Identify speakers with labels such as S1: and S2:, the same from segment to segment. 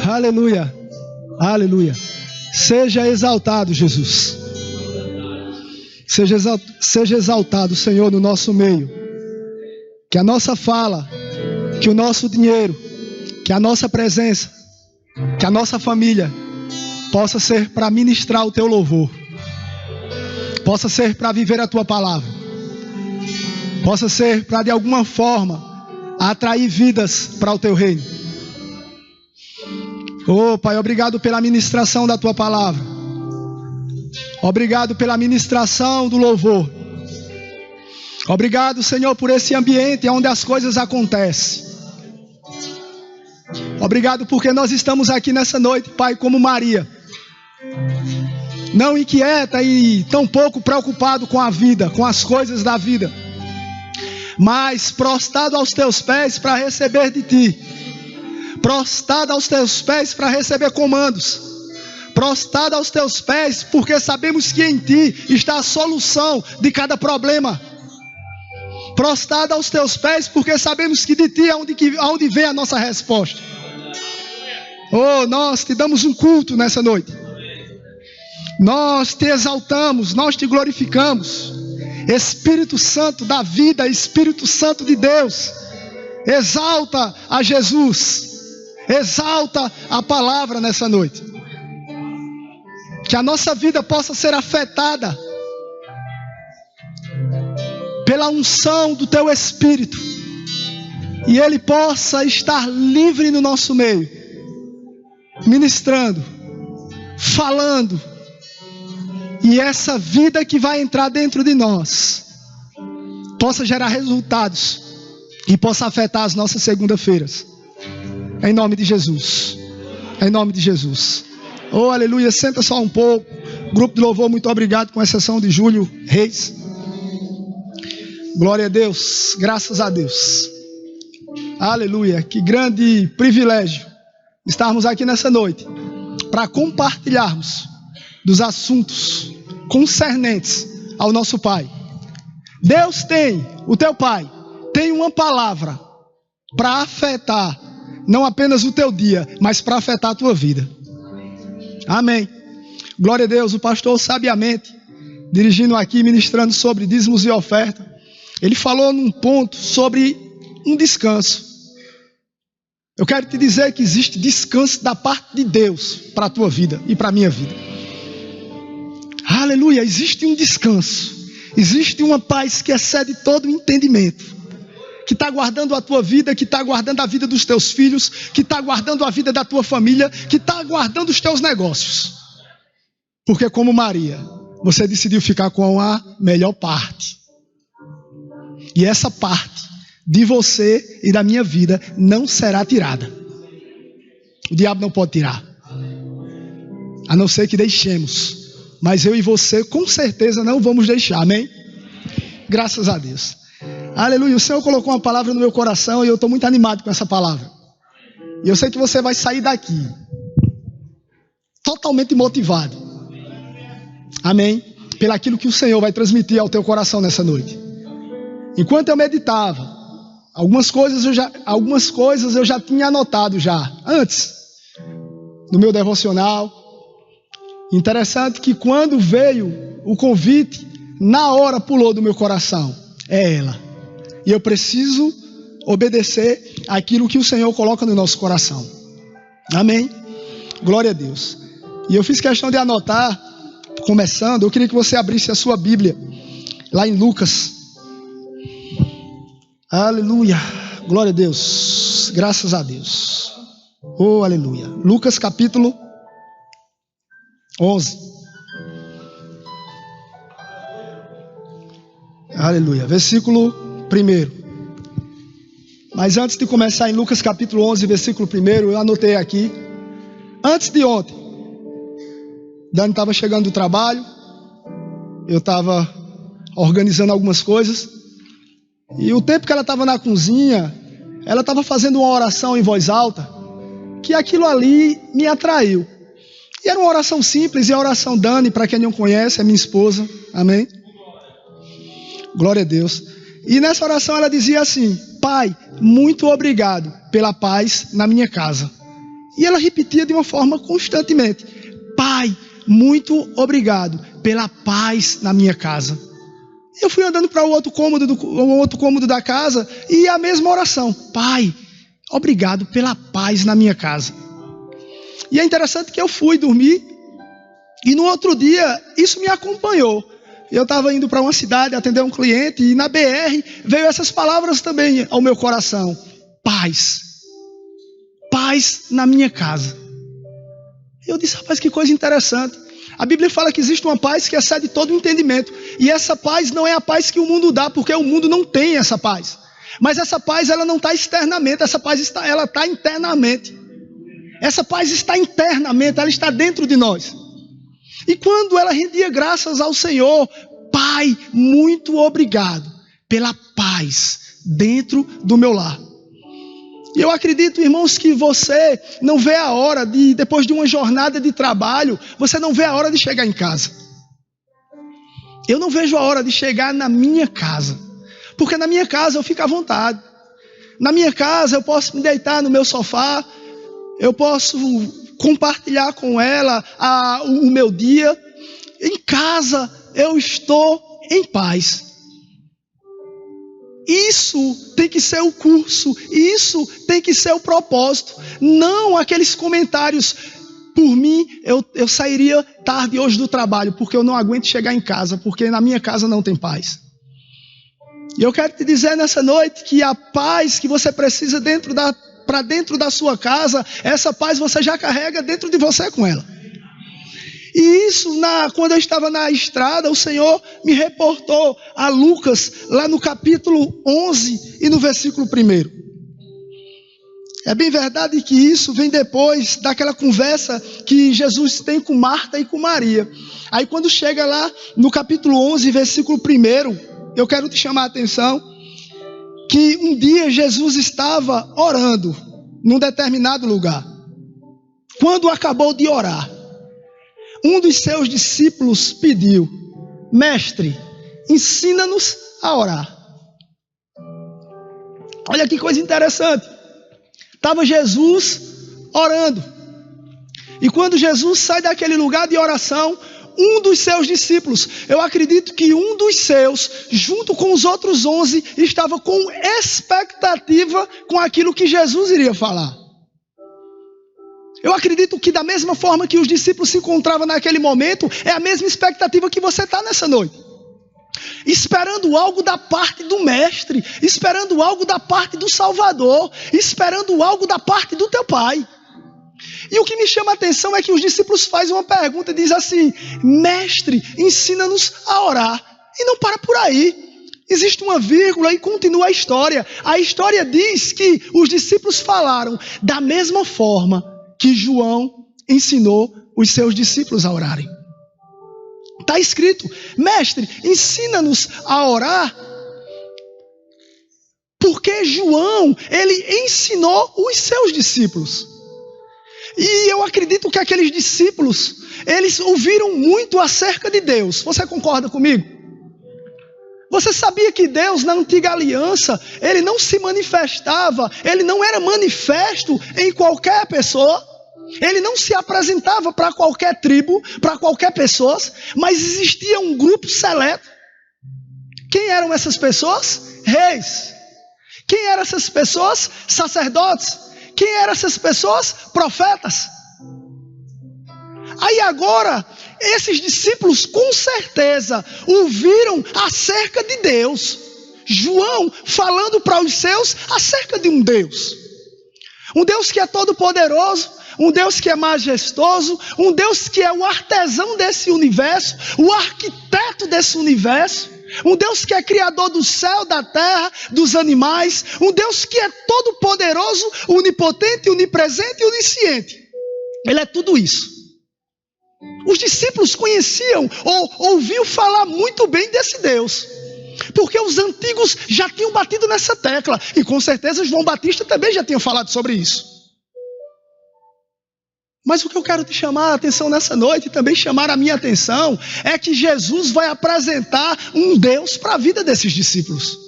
S1: Aleluia. Aleluia. Seja exaltado, Jesus. Seja exaltado, Senhor, no nosso meio. Que a nossa fala, que o nosso dinheiro, que a nossa presença, que a nossa família possa ser para ministrar o teu louvor. Possa ser para viver a tua palavra. Possa ser para, de alguma forma, atrair vidas para o teu reino. Oh, Pai, obrigado pela ministração da tua palavra. Obrigado pela ministração do louvor. Obrigado, Senhor, por esse ambiente onde as coisas acontecem. Obrigado porque nós estamos aqui nessa noite, Pai, como Maria. Não inquieta e tão pouco preocupado com a vida, com as coisas da vida, mas prostrado aos teus pés para receber de ti. Prostrado aos teus pés para receber comandos. Prostrado aos teus pés porque sabemos que em ti está a solução de cada problema. Prostrado aos teus pés porque sabemos que de ti é onde vem a nossa resposta. Oh, nós te damos um culto nessa noite. Nós te exaltamos, nós te glorificamos. Espírito Santo da vida, Espírito Santo de Deus, exalta a Jesus, exalta a palavra nessa noite. Que a nossa vida possa ser afetada pela unção do teu Espírito, e ele possa estar livre no nosso meio, ministrando, falando, e essa vida que vai entrar dentro de nós possa gerar resultados e possa afetar as nossas segunda-feiras, em nome de Jesus, em nome de Jesus. Oh, aleluia. Senta só um pouco. Grupo de louvor, muito obrigado, com exceção de Júlio Reis. Glória a Deus, graças a Deus. Aleluia. Que grande privilégio estarmos aqui nessa noite para compartilharmos dos assuntos concernentes ao nosso Pai. Deus tem, o teu Pai tem uma palavra para afetar não apenas o teu dia, mas para afetar a tua vida. Amém. Glória a Deus. O pastor sabiamente, dirigindo aqui, ministrando sobre dízimos e oferta, ele falou num ponto sobre um descanso. Eu quero te dizer que existe descanso da parte de Deus para a tua vida e para a minha vida. Aleluia, existe um descanso. Existe uma paz que excede todo o entendimento, que está guardando a tua vida, que está guardando a vida dos teus filhos, que está guardando a vida da tua família, que está guardando os teus negócios. Porque como Maria, você decidiu ficar com a melhor parte. E essa parte de você e da minha vida não será tirada. O diabo não pode tirar, a não ser que deixemos. Mas eu e você com certeza não vamos deixar, amém? Graças a Deus. Aleluia, o Senhor colocou uma palavra no meu coração e eu estou muito animado com essa palavra. E eu sei que você vai sair daqui totalmente motivado, amém? Pelaquilo que o Senhor vai transmitir ao teu coração nessa noite. Enquanto eu meditava, algumas coisas eu já tinha anotado já, antes, no meu devocional. Interessante que quando veio o convite, na hora pulou do meu coração, é ela. E eu preciso obedecer aquilo que o Senhor coloca no nosso coração. Amém? Glória a Deus. E eu fiz questão de anotar, começando, eu queria que você abrisse a sua Bíblia, lá em Lucas. Aleluia. Glória a Deus. Graças a Deus. Oh, aleluia. Lucas capítulo 11. Aleluia. Versículo 1. Mas antes de começar em Lucas capítulo 11, versículo 1, eu anotei aqui. Antes de ontem, Dani estava chegando do trabalho, eu estava organizando algumas coisas, e o tempo que ela estava na cozinha, ela estava fazendo uma oração em voz alta, que aquilo ali me atraiu. E era uma oração simples, e a oração Dani, para quem não conhece, é minha esposa, amém? Glória a Deus. E nessa oração ela dizia assim: Pai, muito obrigado pela paz na minha casa. E ela repetia de uma forma constantemente: Pai, muito obrigado pela paz na minha casa. Eu fui andando para o outro cômodo da casa e a mesma oração: Pai, obrigado pela paz na minha casa. E é interessante que eu fui dormir e no outro dia isso me acompanhou. Eu estava indo para uma cidade atender um cliente e na BR veio essas palavras também ao meu coração: paz, paz na minha casa. Eu disse: rapaz, que coisa interessante. A Bíblia fala que existe uma paz que excede todo o entendimento. E essa paz não é a paz que o mundo dá, porque o mundo não tem essa paz. Mas essa paz, ela não está externamente, essa paz ela está internamente. Essa paz está internamente, ela está dentro de nós. E quando ela rendia graças ao Senhor: Pai, muito obrigado pela paz dentro do meu lar. E eu acredito, irmãos, que você não vê a hora de, depois de uma jornada de trabalho, você não vê a hora de chegar em casa. Eu não vejo a hora de chegar na minha casa, porque na minha casa eu fico à vontade. Na minha casa eu posso me deitar no meu sofá, eu posso compartilhar com ela o meu dia. Em casa eu estou em paz. Isso tem que ser o curso, isso tem que ser o propósito. Não aqueles comentários: por mim eu sairia tarde hoje do trabalho, porque eu não aguento chegar em casa, porque na minha casa não tem paz. E eu quero te dizer nessa noite que a paz que você precisa para dentro da sua casa, essa paz você já carrega dentro de você com ela. E isso, quando eu estava na estrada, o Senhor me reportou a Lucas, lá no capítulo 11 e no versículo 1. É bem verdade que isso vem depois daquela conversa que Jesus tem com Marta e com Maria. Aí quando chega lá no capítulo 11, versículo 1, eu quero te chamar a atenção que um dia Jesus estava orando num determinado lugar. Quando acabou de orar, um dos seus discípulos pediu: Mestre, ensina-nos a orar. Olha que coisa interessante. Estava Jesus orando. E quando Jesus sai daquele lugar de oração, um dos seus discípulos, eu acredito que um dos seus, junto com os outros 11, estava com expectativa com aquilo que Jesus iria falar. Eu acredito que da mesma forma que os discípulos se encontravam naquele momento, é a mesma expectativa que você está nessa noite. Esperando algo da parte do Mestre, esperando algo da parte do Salvador, esperando algo da parte do teu Pai. E o que me chama a atenção é que os discípulos fazem uma pergunta e dizem assim: Mestre, ensina-nos a orar. E não para por aí. Existe uma vírgula e continua a história. A história diz que os discípulos falaram da mesma forma que João ensinou os seus discípulos a orarem. Está escrito: Mestre, ensina-nos a orar, porque João, ele ensinou os seus discípulos. E eu acredito que aqueles discípulos, eles ouviram muito acerca de Deus. Você concorda comigo? Você sabia que Deus, na antiga aliança, ele não se manifestava, ele não era manifesto em qualquer pessoa. Ele não se apresentava para qualquer tribo, para qualquer pessoa, mas existia um grupo seleto. Quem eram essas pessoas? Reis. Quem eram essas pessoas? Sacerdotes. Quem eram essas pessoas? Profetas. Aí agora, esses discípulos com certeza ouviram acerca de Deus. João falando para os seus acerca de um Deus. Um Deus que é todo poderoso, um Deus que é majestoso, um Deus que é o artesão desse universo, o arquiteto desse universo, um Deus que é criador do céu, da terra, dos animais, um Deus que é todo poderoso, onipotente, onipresente e onisciente. Ele é tudo isso. Os discípulos conheciam ou ouviam falar muito bem desse Deus, porque os antigos já tinham batido nessa tecla, e com certeza João Batista também já tinha falado sobre isso. Mas o que eu quero te chamar a atenção nessa noite, e também chamar a minha atenção, é que Jesus vai apresentar um Deus para a vida desses discípulos.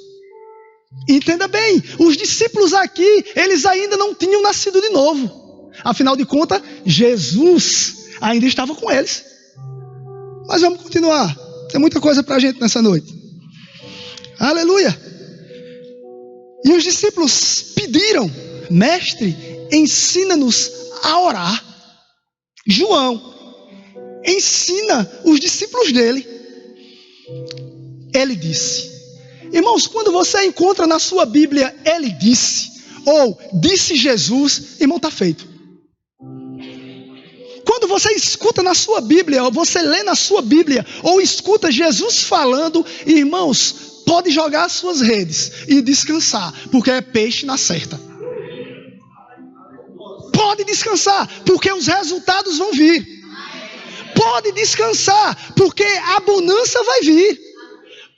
S1: Entenda bem, os discípulos aqui, eles ainda não tinham nascido de novo. Afinal de contas, Jesus ainda estava com eles. Mas vamos continuar. Tem muita coisa para a gente nessa noite. Aleluia. E os discípulos pediram: mestre, ensina-nos a orar. João ensina os discípulos dele. Ele disse. Irmãos, quando você encontra na sua Bíblia, ele disse, ou disse Jesus, irmão, está feito. Quando você escuta na sua Bíblia, ou você lê na sua Bíblia, ou escuta Jesus falando, irmãos, pode jogar as suas redes e descansar, porque é peixe na certa. Pode descansar, porque os resultados vão vir. Pode descansar, porque a bonança vai vir.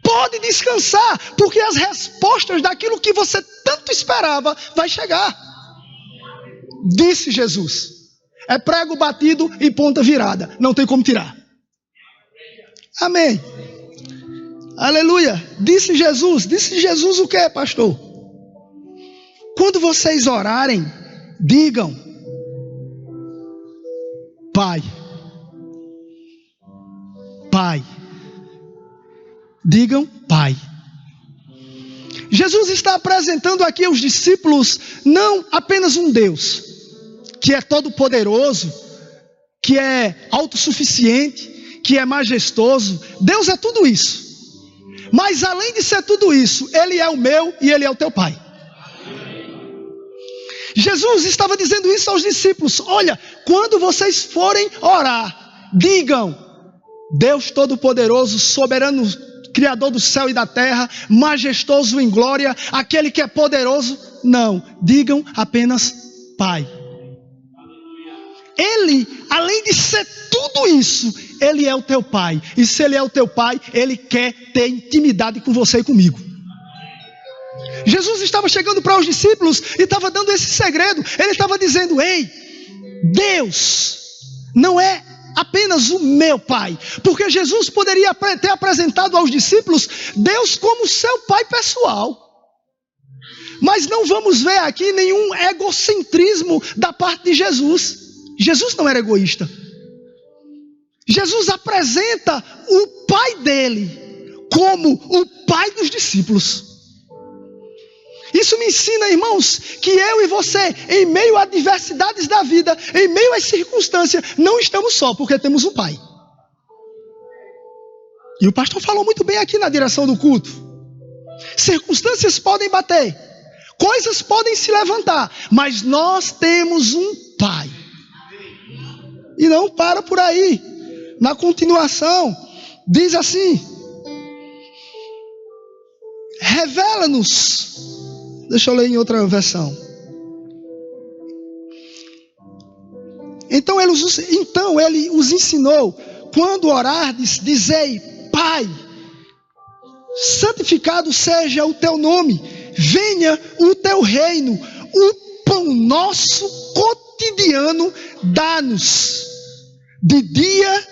S1: Pode descansar, porque as respostas daquilo que você tanto esperava vai chegar. Disse Jesus. É prego batido e ponta virada. Não tem como tirar. Amém. Aleluia. Disse Jesus. Disse Jesus o que, pastor? Quando vocês orarem, digam: Pai. Pai. Digam Pai. Jesus está apresentando aqui aos discípulos não apenas um Deus que é todo poderoso, que é autossuficiente, que é majestoso. Deus é tudo isso. Mas além de ser tudo isso, Ele é o meu e Ele é o teu Pai. Jesus estava dizendo isso aos discípulos: olha, quando vocês forem orar, digam: Deus Todo-Poderoso, soberano, Criador do céu e da terra, majestoso em glória, aquele que é poderoso. Não, digam apenas Pai. Ele, além de ser tudo isso, Ele é o teu Pai. E se Ele é o teu Pai, Ele quer ter intimidade com você e comigo. Jesus estava chegando para os discípulos e estava dando esse segredo. Ele estava dizendo: ei, Deus não é apenas o meu Pai. Porque Jesus poderia ter apresentado aos discípulos Deus como seu Pai pessoal. Mas não vamos ver aqui nenhum egocentrismo da parte de Jesus. Jesus não era egoísta. Jesus apresenta o Pai dele como o Pai dos discípulos. Isso me ensina, irmãos, que eu e você, em meio a adversidades da vida, em meio às circunstâncias, não estamos só, porque temos um Pai. E o pastor falou muito bem aqui na direção do culto. Circunstâncias podem bater, coisas podem se levantar, mas nós temos um Pai. E não para por aí. Na continuação, diz assim: revela-nos. Deixa eu ler em outra versão. Então ele os ensinou: quando orardes, dizei: Pai, santificado seja o teu nome, venha o teu reino, o pão nosso cotidiano dá-nos de dia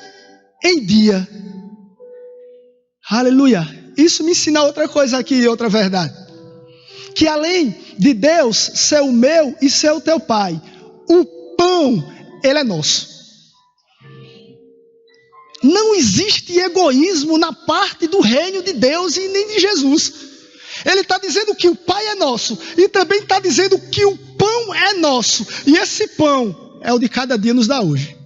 S1: em dia. Aleluia. Isso me ensina outra coisa aqui, outra verdade. Que além de Deus ser o meu e ser o teu Pai, o pão, ele é nosso. Não existe egoísmo na parte do reino de Deus e nem de Jesus. Ele está dizendo que o Pai é nosso e também está dizendo que o pão é nosso. E esse pão é o de cada dia nos dá hoje.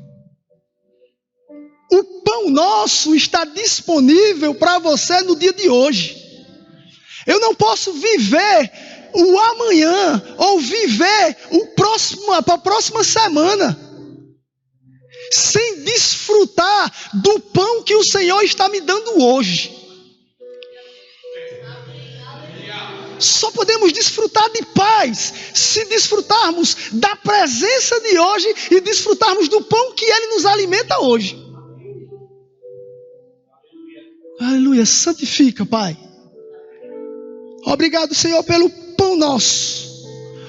S1: O pão nosso está disponível para você no dia de hoje. Eu não posso viver o amanhã ou viver a próxima semana sem desfrutar do pão que o Senhor está me dando hoje. Só podemos desfrutar de paz se desfrutarmos da presença de hoje e desfrutarmos do pão que Ele nos alimenta hoje. Aleluia, santifica, Pai. Obrigado, Senhor, pelo pão nosso.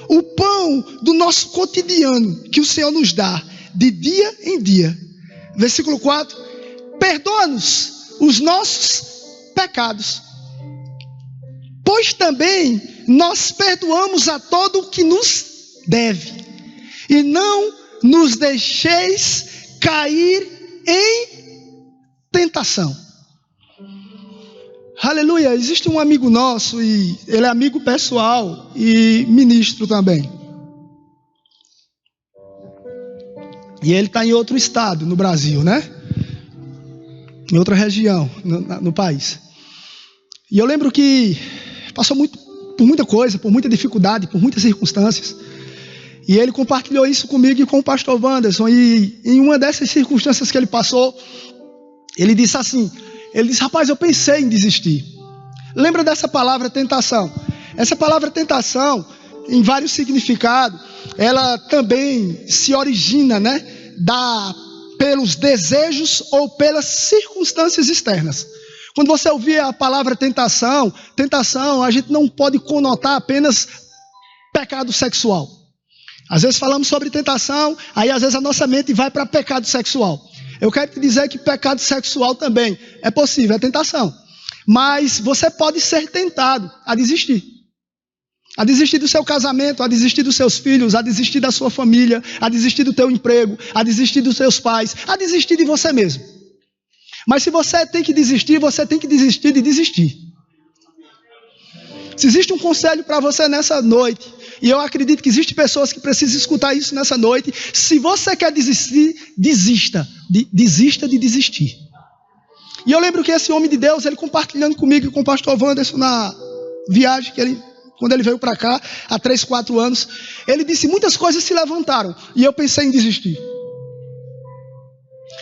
S1: O pão do nosso cotidiano que o Senhor nos dá de dia em dia. Versículo 4. Perdoa-nos os nossos pecados, pois também nós perdoamos a todo o que nos deve. E não nos deixeis cair em tentação. Aleluia. Existe um amigo nosso, e ele é amigo pessoal e ministro também. E ele está em outro estado no Brasil, né? Em outra região no país. E eu lembro que passou por muita coisa, por muita dificuldade, por muitas circunstâncias. E ele compartilhou isso comigo e com o pastor Wanderson. E em uma dessas circunstâncias que ele passou, ele disse assim, rapaz, eu pensei em desistir. Lembra dessa palavra tentação? Essa palavra tentação, em vários significados, ela também se origina, né, pelos desejos ou pelas circunstâncias externas. Quando você ouvir a palavra tentação, a gente não pode conotar apenas pecado sexual. Às vezes falamos sobre tentação, aí às vezes a nossa mente vai para pecado sexual. Eu quero te dizer que pecado sexual também é possível, é tentação. Mas você pode ser tentado a desistir. A desistir do seu casamento, a desistir dos seus filhos, a desistir da sua família, a desistir do teu emprego, a desistir dos seus pais, a desistir de você mesmo. Mas se você tem que desistir, você tem que desistir de desistir. Se existe um conselho para você nessa noite, e eu acredito que existem pessoas que precisam escutar isso nessa noite, se você quer desistir, desista de desistir. E eu lembro que esse homem de Deus, ele compartilhando comigo e com o pastor Wanderson na viagem quando ele veio para cá, há 3, 4 anos, ele disse, muitas coisas se levantaram, e eu pensei em desistir.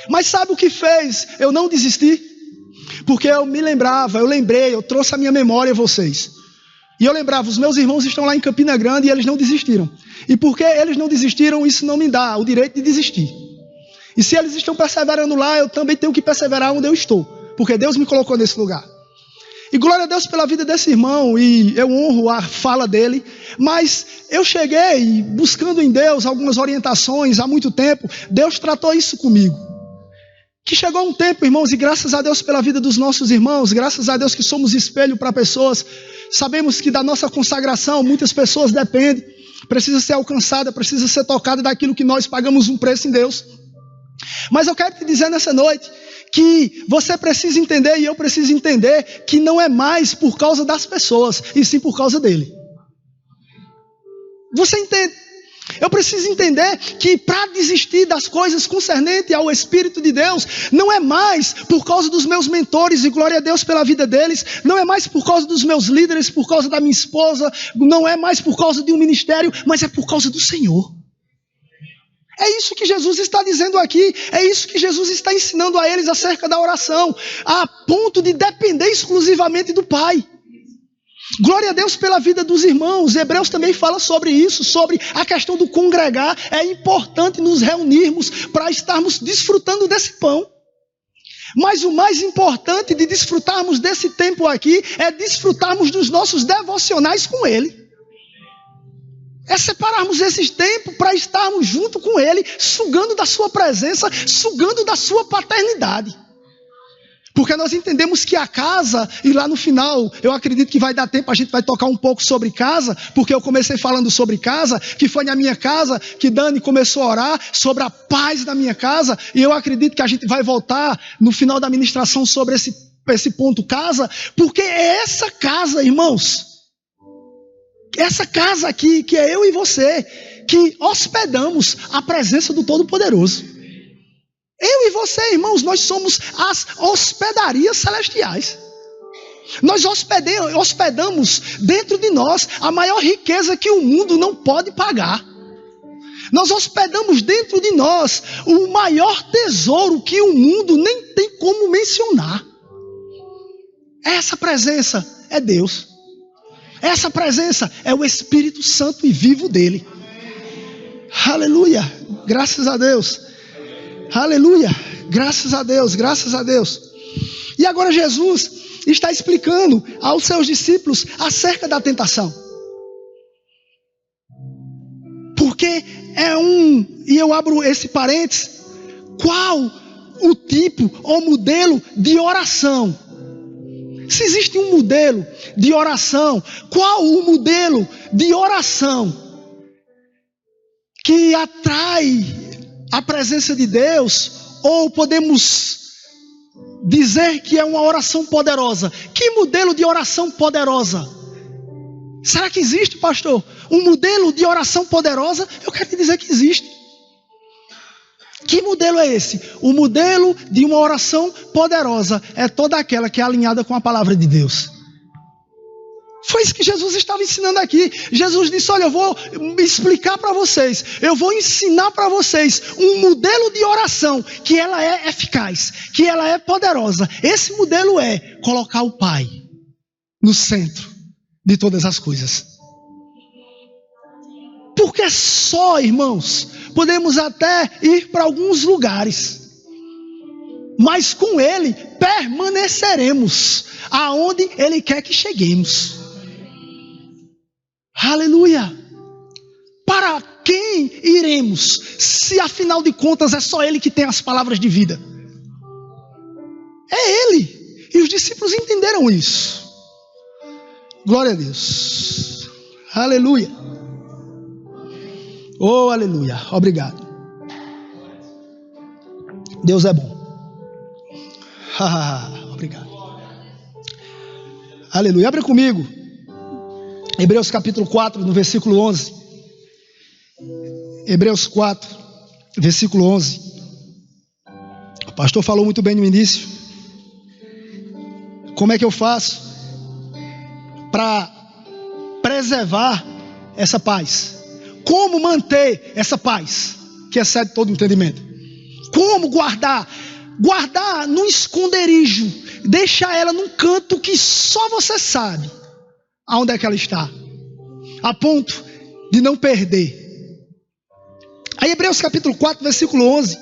S1: Mas sabe o que fez eu não desistir? Porque eu lembrei, eu trouxe à minha memória vocês. E eu lembrava, os meus irmãos estão lá em Campina Grande e eles não desistiram. E porque eles não desistiram, isso não me dá o direito de desistir. E se eles estão perseverando lá, eu também tenho que perseverar onde eu estou. Porque Deus me colocou nesse lugar. E glória a Deus pela vida desse irmão, e eu honro a fala dele. Mas eu cheguei buscando em Deus algumas orientações há muito tempo. Deus tratou isso comigo. Que chegou um tempo, irmãos, e graças a Deus pela vida dos nossos irmãos, graças a Deus que somos espelho para pessoas, sabemos que da nossa consagração muitas pessoas dependem, precisa ser alcançada, precisa ser tocada daquilo que nós pagamos um preço em Deus. Mas eu quero te dizer nessa noite que você precisa entender e eu preciso entender que não é mais por causa das pessoas, e sim por causa dele. Você entende? Eu preciso entender que para desistir das coisas concernentes ao Espírito de Deus, não é mais por causa dos meus mentores, e glória a Deus pela vida deles, não é mais por causa dos meus líderes, por causa da minha esposa, não é mais por causa de um ministério, mas é por causa do Senhor. É isso que Jesus está dizendo aqui, é isso que Jesus está ensinando a eles acerca da oração, a ponto de depender exclusivamente do Pai. Glória a Deus pela vida dos irmãos. Hebreus também fala sobre isso, sobre a questão do congregar. É importante nos reunirmos para estarmos desfrutando desse pão. Mas o mais importante de desfrutarmos desse tempo aqui é desfrutarmos dos nossos devocionais com Ele. É separarmos esse tempo para estarmos junto com Ele, sugando da sua presença, sugando da sua paternidade. Porque nós entendemos que a casa, e lá no final, eu acredito que vai dar tempo, a gente vai tocar um pouco sobre casa, porque eu comecei falando sobre casa, que foi na minha casa que Dani começou a orar sobre a paz da minha casa, e eu acredito que a gente vai voltar no final da ministração sobre esse ponto casa, porque é essa casa, irmãos, essa casa aqui, que é eu e você, que hospedamos a presença do Todo-Poderoso. Eu e você, irmãos, nós somos as hospedarias celestiais. Nós hospedamos dentro de nós a maior riqueza que o mundo não pode pagar. Nós hospedamos dentro de nós o maior tesouro que o mundo nem tem como mencionar. Essa presença é Deus. Essa presença é o Espírito Santo e vivo dele. Aleluia, graças a Deus. Aleluia, graças a Deus, graças a Deus. E agora Jesus está explicando aos seus discípulos acerca da tentação. Porque e eu abro esse parênteses, qual o tipo ou modelo de oração? Se existe um modelo de oração, qual o modelo de oração que atrai a presença de Deus, ou podemos dizer que é uma oração poderosa. Que modelo de oração poderosa? Será que existe, pastor? Um modelo de oração poderosa? Eu quero te dizer que existe. Que modelo é esse? O modelo de uma oração poderosa é toda aquela que é alinhada com a palavra de Deus. Foi isso que Jesus estava ensinando aqui. Jesus disse: olha, eu vou explicar para vocês, eu vou ensinar para vocês um modelo de oração que ela é eficaz, que ela é poderosa. Esse modelo é colocar o Pai no centro de todas as coisas. Porque só, irmãos, podemos até ir para alguns lugares, mas com Ele permaneceremos aonde Ele quer que cheguemos. Aleluia! Para quem iremos, se afinal de contas é só Ele que tem as palavras de vida? É Ele. E os discípulos entenderam isso. Glória a Deus. Aleluia. Oh, aleluia. Obrigado. Deus é bom. Obrigado. Aleluia. Abra comigo Hebreus capítulo 4, no versículo 11. Hebreus 4, versículo 11. O pastor falou muito bem no início. Como é que eu faço para preservar essa paz? Como manter essa paz que excede todo entendimento? Como guardar? Guardar num esconderijo. Deixar ela num canto que só você sabe aonde é que ela está, a ponto de não perder. Aí Hebreus capítulo 4, versículo 11,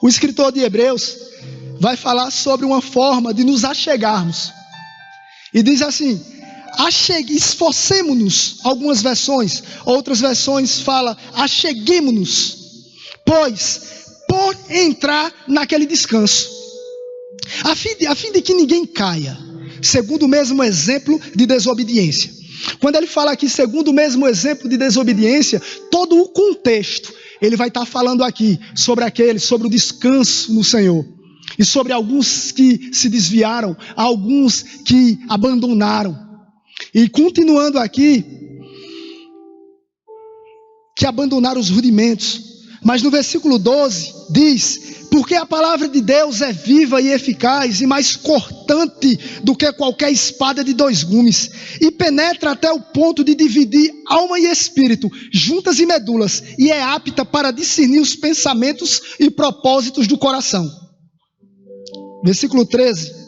S1: o escritor de Hebreus vai falar sobre uma forma de nos achegarmos. E diz assim: esforcemo-nos. Algumas versões, outras versões falam acheguemo-nos, pois por entrar naquele descanso, a fim de que ninguém caia, segundo o mesmo exemplo de desobediência. Quando ele fala aqui segundo o mesmo exemplo de desobediência, todo o contexto ele vai estar falando aqui sobre o descanso no Senhor, e sobre alguns que se desviaram, alguns que abandonaram. E continuando aqui, que abandonaram os rudimentos. Mas no versículo 12 diz: porque a palavra de Deus é viva e eficaz e mais cortante do que qualquer espada de 2 gumes, e penetra até o ponto de dividir alma e espírito, juntas e medulas, e é apta para discernir os pensamentos e propósitos do coração. Versículo 13: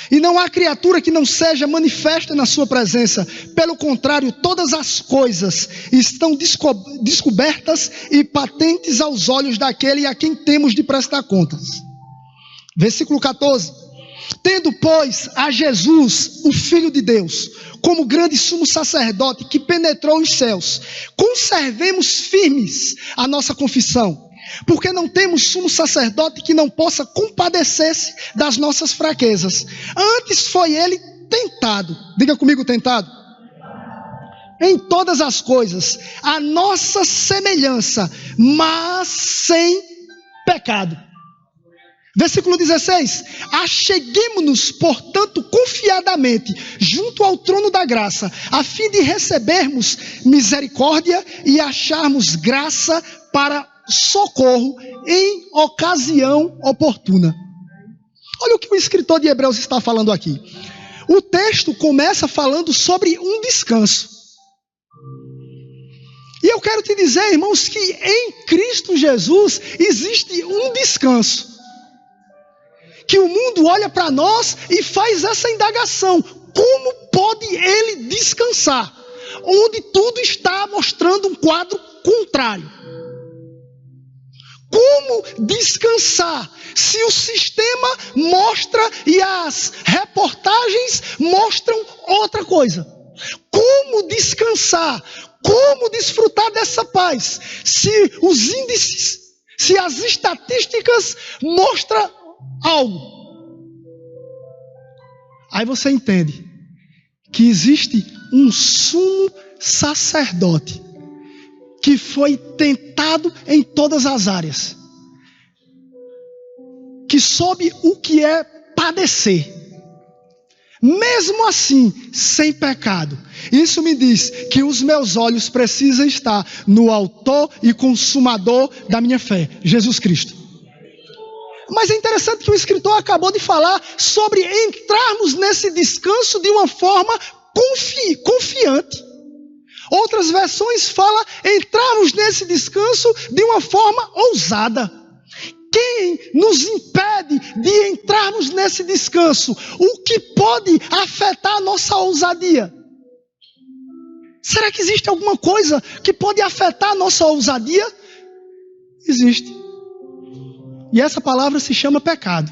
S1: e não há criatura que não seja manifesta na sua presença. Pelo contrário, todas as coisas estão descobertas e patentes aos olhos daquele a quem temos de prestar contas. Versículo 14: tendo, pois, a Jesus, o Filho de Deus, como grande sumo sacerdote que penetrou os céus, conservemos firmes a nossa confissão. Porque não temos sumo sacerdote que não possa compadecer-se das nossas fraquezas. Antes foi ele tentado. Diga comigo, tentado. Em todas as coisas, a nossa semelhança, mas sem pecado. Versículo 16: acheguemo-nos, portanto, confiadamente junto ao trono da graça, a fim de recebermos misericórdia e acharmos graça para socorro em ocasião oportuna. Olha o que o escritor de Hebreus está falando aqui. O texto começa falando sobre um descanso. E eu quero te dizer, irmãos, que em Cristo Jesus existe um descanso. Que o mundo olha para nós e faz essa indagação: como pode ele descansar? Onde tudo está mostrando um quadro contrário. Como descansar se o sistema mostra e as reportagens mostram outra coisa? Como descansar? Como desfrutar dessa paz se os índices, se as estatísticas mostram algo? Aí você entende que existe um sumo sacerdote que foi tentado em todas as áreas, que soube o que é padecer, mesmo assim, sem pecado. Isso me diz que os meus olhos precisam estar no autor e consumador da minha fé, Jesus Cristo. Mas é interessante que o escritor acabou de falar sobre entrarmos nesse descanso de uma forma confiante. Outras versões falam entrarmos nesse descanso de uma forma ousada. Quem nos impede de entrarmos nesse descanso? O que pode afetar a nossa ousadia? Será que existe alguma coisa que pode afetar a nossa ousadia? Existe. E essa palavra se chama pecado.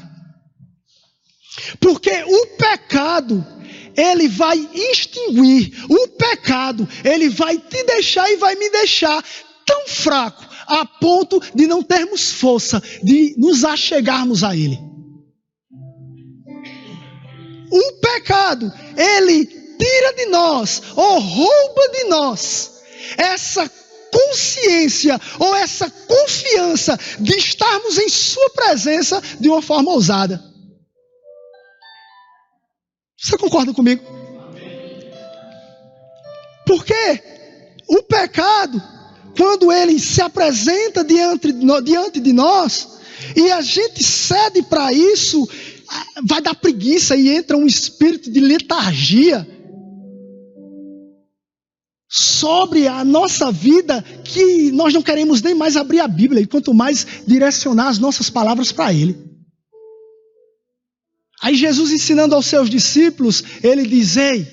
S1: Porque o pecado, ele vai extinguir. O pecado, ele vai te deixar e vai me deixar tão fraco a ponto de não termos força de nos achegarmos a Ele. O pecado, ele tira de nós, ou rouba de nós, essa consciência, ou essa confiança de estarmos em Sua presença de uma forma ousada. Você concorda comigo? Porque o pecado, quando ele se apresenta diante de nós, e a gente cede para isso, vai dar preguiça e entra um espírito de letargia sobre a nossa vida, que nós não queremos nem mais abrir a Bíblia, e quanto mais direcionar as nossas palavras para Ele. Aí Jesus, ensinando aos seus discípulos, ele diz: ei,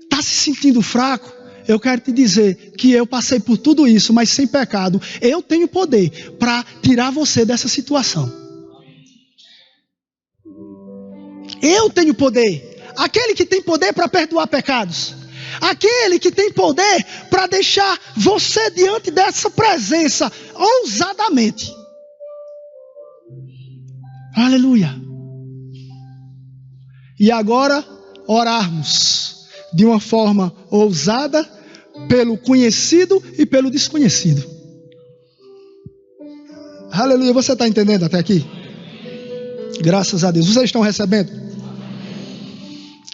S1: está se sentindo fraco? Eu quero te dizer que eu passei por tudo isso, mas sem pecado. Eu tenho poder para tirar você dessa situação. Eu tenho poder. Aquele que tem poder para perdoar pecados. Aquele que tem poder para deixar você diante dessa presença ousadamente. Aleluia. E agora orarmos de uma forma ousada pelo conhecido e pelo desconhecido. Aleluia, você está entendendo até aqui? Graças a Deus. Vocês estão recebendo?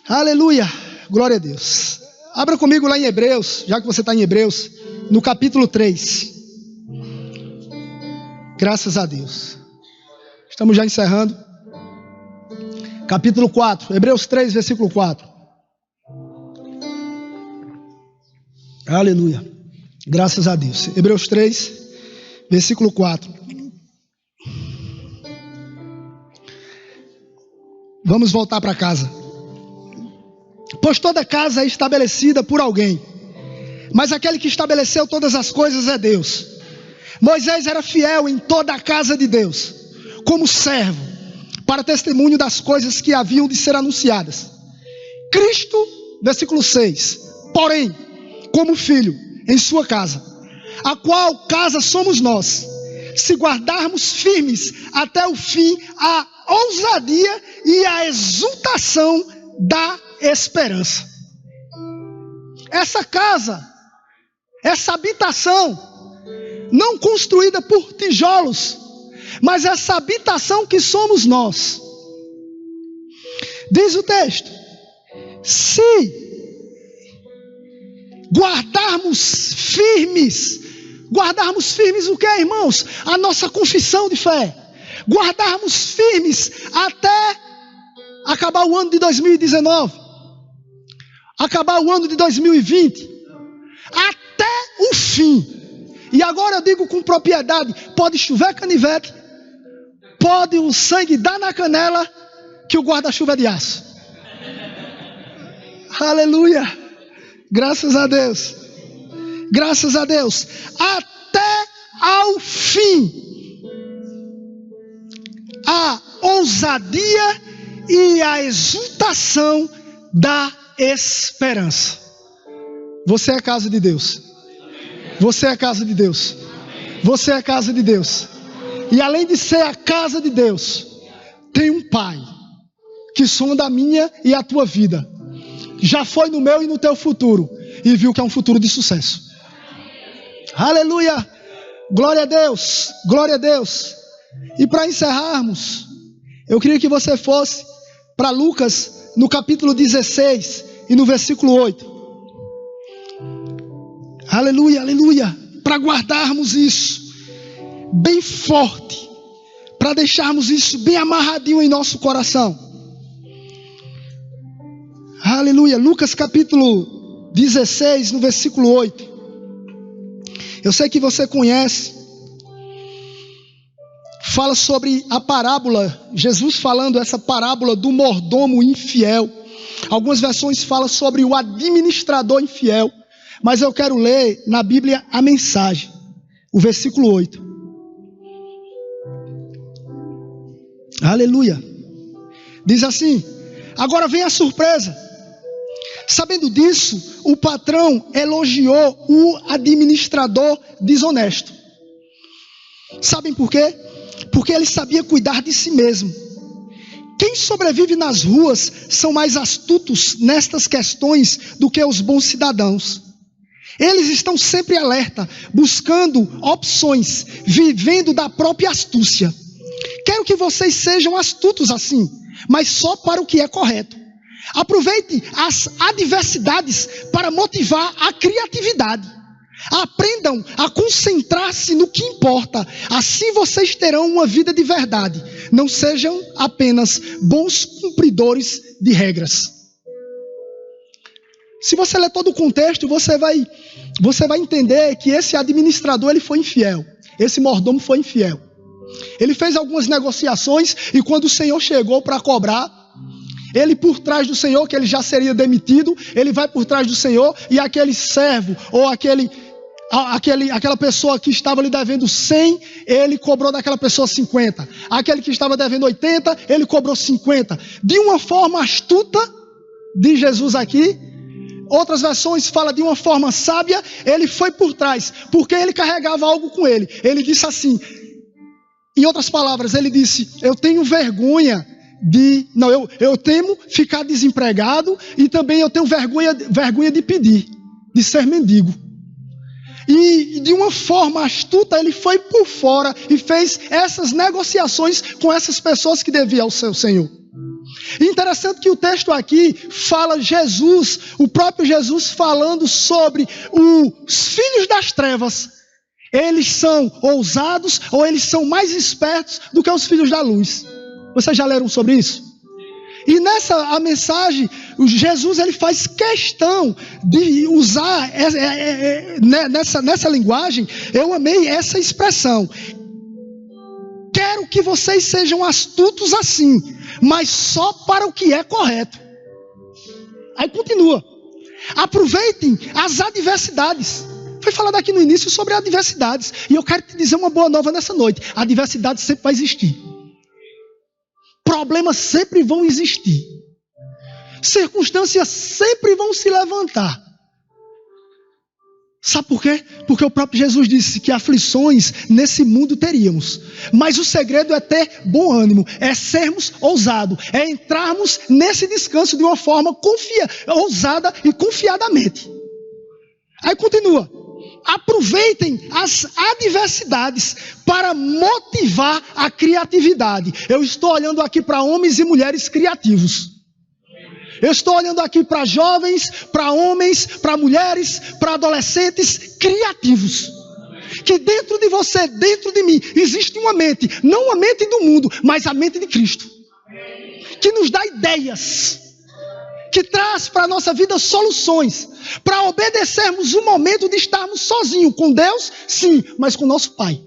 S1: Aleluia, glória a Deus. Abra comigo lá em Hebreus, já que você está em Hebreus, no capítulo 3. Graças a Deus. Estamos já encerrando. Capítulo 4, Hebreus 3, versículo 4. Aleluia. Graças a Deus. Hebreus 3, versículo 4. Vamos voltar para casa. Pois toda casa é estabelecida por alguém, mas aquele que estabeleceu todas as coisas é Deus. Moisés era fiel em toda a casa de Deus, como servo, para testemunho das coisas que haviam de ser anunciadas. Cristo, versículo 6, porém, como filho em sua casa, a qual casa somos nós, se guardarmos firmes até o fim a ousadia e a exultação da esperança. Essa casa, essa habitação, não construída por tijolos, mas essa habitação que somos nós. Diz o texto: se guardarmos firmes o que, irmãos? A nossa confissão de fé. Guardarmos firmes até acabar o ano de 2019, acabar o ano de 2020, até o fim. E agora eu digo com propriedade: pode chover canivete, pode o sangue dar na canela, que o guarda-chuva é de aço. Aleluia, graças a Deus, graças a Deus, até ao fim, a ousadia e a exultação da esperança. Você é a casa de Deus. Você é a casa de Deus. Você é a casa de Deus. E além de ser a casa de Deus, tem um Pai que sonda a minha e a tua vida. Já foi no meu e no teu futuro, e viu que é um futuro de sucesso. Aleluia. Glória a Deus. Glória a Deus. E para encerrarmos, eu queria que você fosse para Lucas, no capítulo 16 e no versículo 8. Aleluia, aleluia. Para guardarmos isso bem forte, para deixarmos isso bem amarradinho em nosso coração. Aleluia. Lucas capítulo 16, no versículo 8. Eu sei que você conhece. Fala sobre a parábola, Jesus falando essa parábola do mordomo infiel. Algumas versões falam sobre o administrador infiel. Mas eu quero ler na Bíblia a mensagem, o versículo 8. Aleluia. Diz assim: agora vem a surpresa. Sabendo disso, o patrão elogiou o administrador desonesto. Sabem por quê? Porque ele sabia cuidar de si mesmo. Quem sobrevive nas ruas são mais astutos nestas questões do que os bons cidadãos. Eles estão sempre alerta, buscando opções, vivendo da própria astúcia. Quero que vocês sejam astutos assim, mas só para o que é correto. Aproveite as adversidades para motivar a criatividade. Aprendam a concentrar-se no que importa. Assim vocês terão uma vida de verdade. Não sejam apenas bons cumpridores de regras. Se você ler todo o contexto, você vai entender que esse administrador ele foi infiel. Esse mordomo foi infiel. Ele fez algumas negociações e quando o Senhor chegou para cobrar, ele por trás do Senhor, que ele já seria demitido, ele vai por trás do Senhor e aquele servo ou aquela pessoa que estava lhe devendo 100, ele cobrou daquela pessoa 50. Aquele que estava devendo 80, ele cobrou 50. De uma forma astuta, diz Jesus aqui. Outras versões falam de uma forma sábia, ele foi por trás, porque ele carregava algo com ele. Ele disse assim, em outras palavras, ele disse, eu tenho vergonha eu temo ficar desempregado e também eu tenho vergonha de pedir, de ser mendigo. E de uma forma astuta ele foi por fora e fez essas negociações com essas pessoas que deviam ao seu Senhor. Interessante que o texto aqui fala Jesus, o próprio Jesus falando sobre os filhos das trevas. Eles são ousados ou eles são mais espertos do que os filhos da luz. Vocês já leram sobre isso? E a mensagem, Jesus ele faz questão de usar nessa linguagem. Eu amei essa expressão. Quero que vocês sejam astutos assim, mas só para o que é correto. Aí continua. Aproveitem as adversidades. Foi falado aqui no início sobre adversidades. E eu quero te dizer uma boa nova nessa noite. A adversidade sempre vai existir. Problemas sempre vão existir. Circunstâncias sempre vão se levantar. Sabe por quê? Porque o próprio Jesus disse que aflições nesse mundo teríamos. Mas o segredo é ter bom ânimo, é sermos ousados, é entrarmos nesse descanso de uma forma ousada e confiadamente. Aí continua. Aproveitem as adversidades para motivar a criatividade. Eu estou olhando aqui para homens e mulheres criativos. Eu estou olhando aqui para jovens, para homens, para mulheres, para adolescentes criativos. Que dentro de você, dentro de mim, existe uma mente, não a mente do mundo, mas a mente de Cristo. Que nos dá ideias, que traz para a nossa vida soluções, para obedecermos o momento de estarmos sozinhos com Deus, sim, mas com nosso Pai.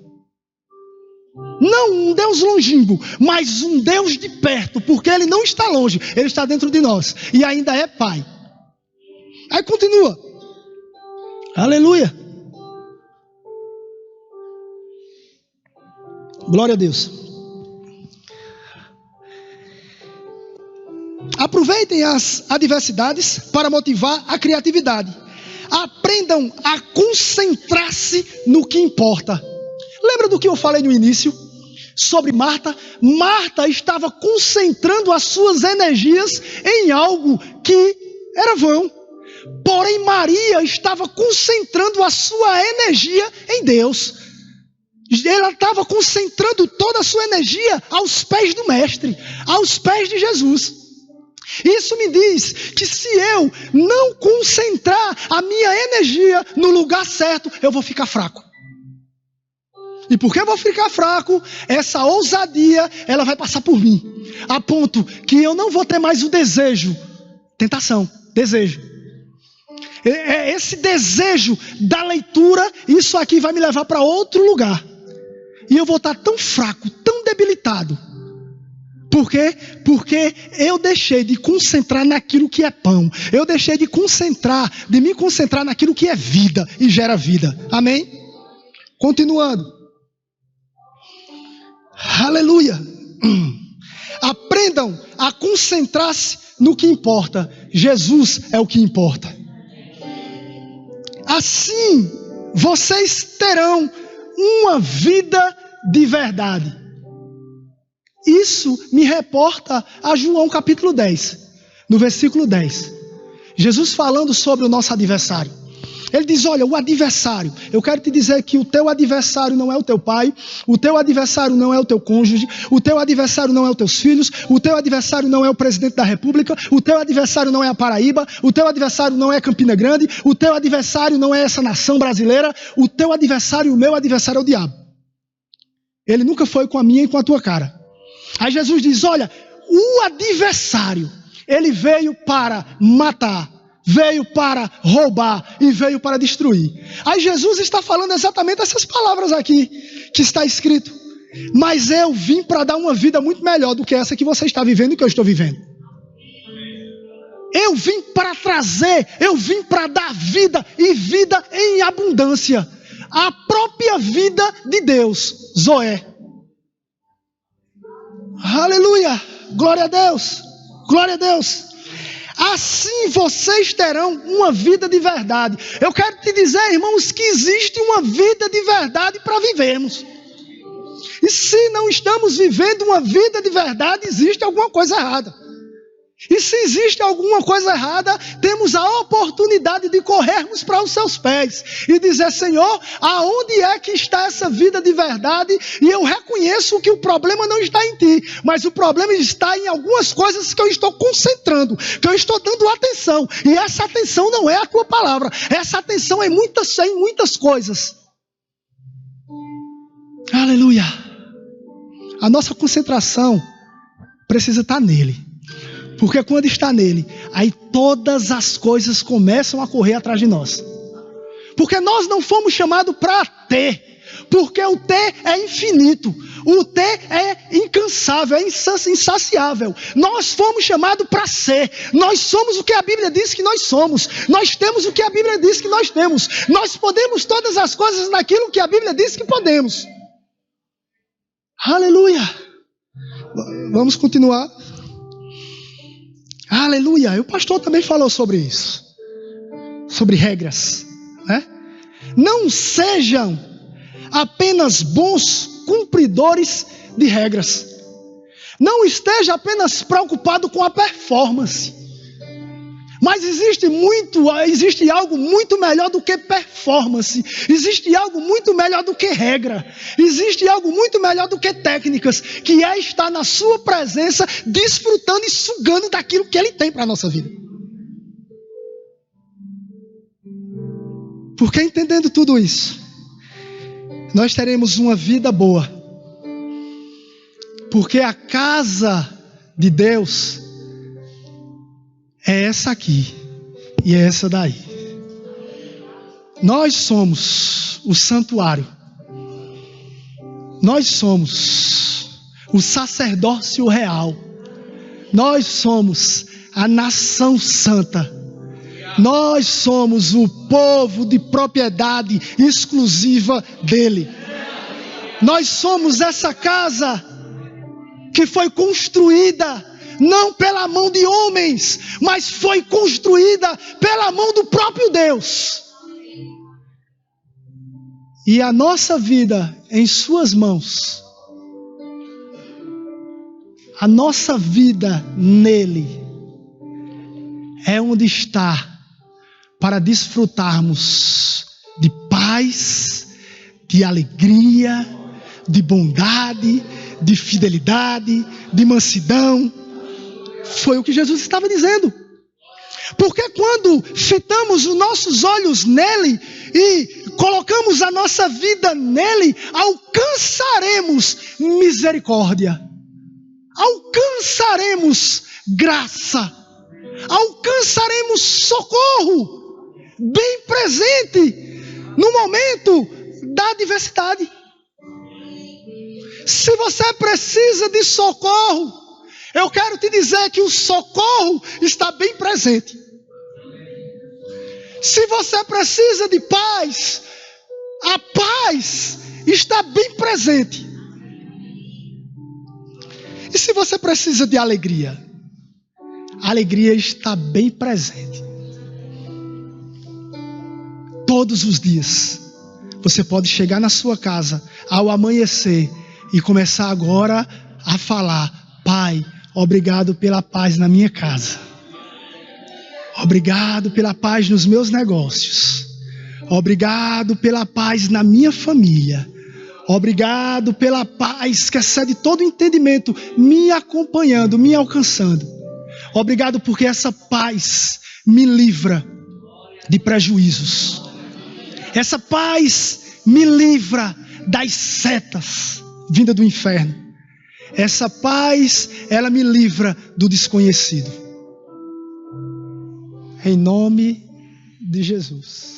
S1: Não um Deus longínquo, mas um Deus de perto, porque Ele não está longe, Ele está dentro de nós e ainda é Pai. Aí continua. Aleluia. Glória a Deus. Aproveitem as adversidades para motivar a criatividade. Aprendam a concentrar-se no que importa. Lembra do que eu falei no início? Sobre Marta? Marta estava concentrando as suas energias em algo que era vão. Porém, Maria estava concentrando a sua energia em Deus. Ela estava concentrando toda a sua energia aos pés do Mestre, aos pés de Jesus. Isso me diz que se eu não concentrar a minha energia no lugar certo, eu vou ficar fraco. E porque eu vou ficar fraco, essa ousadia, ela vai passar por mim. A ponto que eu não vou ter mais o desejo. Tentação, desejo. Esse desejo da leitura, isso aqui vai me levar para outro lugar. E eu vou estar tão fraco, tão debilitado. Por quê? Porque eu deixei de concentrar naquilo que é pão. Eu deixei de me concentrar naquilo que é vida e gera vida. Amém? Continuando. Aleluia. Aprendam a concentrar-se no que importa. Jesus é o que importa. Assim, vocês terão uma vida de verdade. Isso me reporta a João capítulo 10, no versículo 10. Jesus falando sobre o nosso adversário. Ele diz, olha, o adversário, eu quero te dizer que o teu adversário não é o teu pai, o teu adversário não é o teu cônjuge, o teu adversário não é os teus filhos, o teu adversário não é o presidente da república, o teu adversário não é a Paraíba, o teu adversário não é Campina Grande, o teu adversário não é essa nação brasileira, o teu adversário e o meu adversário é o diabo. Ele nunca foi com a minha e com a tua cara. Aí Jesus diz, olha, o adversário, ele veio para matar, veio para roubar e veio para destruir. Aí Jesus está falando exatamente essas palavras aqui, que está escrito. Mas eu vim para dar uma vida muito melhor do que essa que você está vivendo e que eu estou vivendo. Eu vim para trazer, eu vim para dar vida e vida em abundância. A própria vida de Deus, Zoé. Aleluia, glória a Deus, glória a Deus. Assim vocês terão uma vida de verdade. Eu quero te dizer, irmãos, que existe uma vida de verdade para vivermos. E se não estamos vivendo uma vida de verdade, existe alguma coisa errada. E se existe alguma coisa errada, temos a oportunidade de corrermos para os seus pés e dizer, Senhor, aonde é que está essa vida de verdade? E eu reconheço que o problema não está em ti, mas o problema está em algumas coisas que eu estou concentrando, que eu estou dando atenção. E essa atenção não é a tua palavra, essa atenção é em muitas coisas. Aleluia. A nossa concentração precisa estar nele. Porque quando está nele, aí todas as coisas começam a correr atrás de nós. Porque nós não fomos chamados para ter. Porque o ter é infinito. O ter é incansável, é insaciável. Nós fomos chamados para ser. Nós somos o que a Bíblia diz que nós somos. Nós temos o que a Bíblia diz que nós temos. Nós podemos todas as coisas naquilo que a Bíblia diz que podemos. Aleluia. Vamos continuar. Aleluia, o pastor também falou sobre isso, sobre regras, né? Não sejam apenas bons cumpridores de regras. Não esteja apenas preocupado com a performance. Mas existe algo muito melhor do que performance. Existe algo muito melhor do que regra. Existe algo muito melhor do que técnicas, que é estar na sua presença, desfrutando e sugando daquilo que Ele tem para a nossa vida. Porque entendendo tudo isso, nós teremos uma vida boa. Porque a casa de Deus é essa aqui e é essa daí. Nós somos o santuário. Nós somos o sacerdócio real. Nós somos a nação santa. Nós somos o povo de propriedade exclusiva dele. Nós somos essa casa que foi construída não pela mão de homens, mas foi construída pela mão do próprio Deus. E a nossa vida em suas mãos, a nossa vida nele, é onde está para desfrutarmos de paz, de alegria, de bondade, de fidelidade, de mansidão. Foi o que Jesus estava dizendo. Porque quando fitamos os nossos olhos nele e colocamos a nossa vida nele, alcançaremos misericórdia, alcançaremos graça, alcançaremos socorro, bem presente no momento da adversidade. Se você precisa de socorro, eu quero te dizer que o socorro está bem presente. Se você precisa de paz, a paz está bem presente. E se você precisa de alegria, a alegria está bem presente. Todos os dias, você pode chegar na sua casa ao amanhecer e começar agora a falar: Pai, obrigado pela paz na minha casa. Obrigado pela paz nos meus negócios. Obrigado pela paz na minha família. Obrigado pela paz que excede todo entendimento, me acompanhando, me alcançando. Obrigado porque essa paz me livra de prejuízos. Essa paz me livra das setas vindas do inferno. Essa paz, ela me livra do desconhecido. Em nome de Jesus.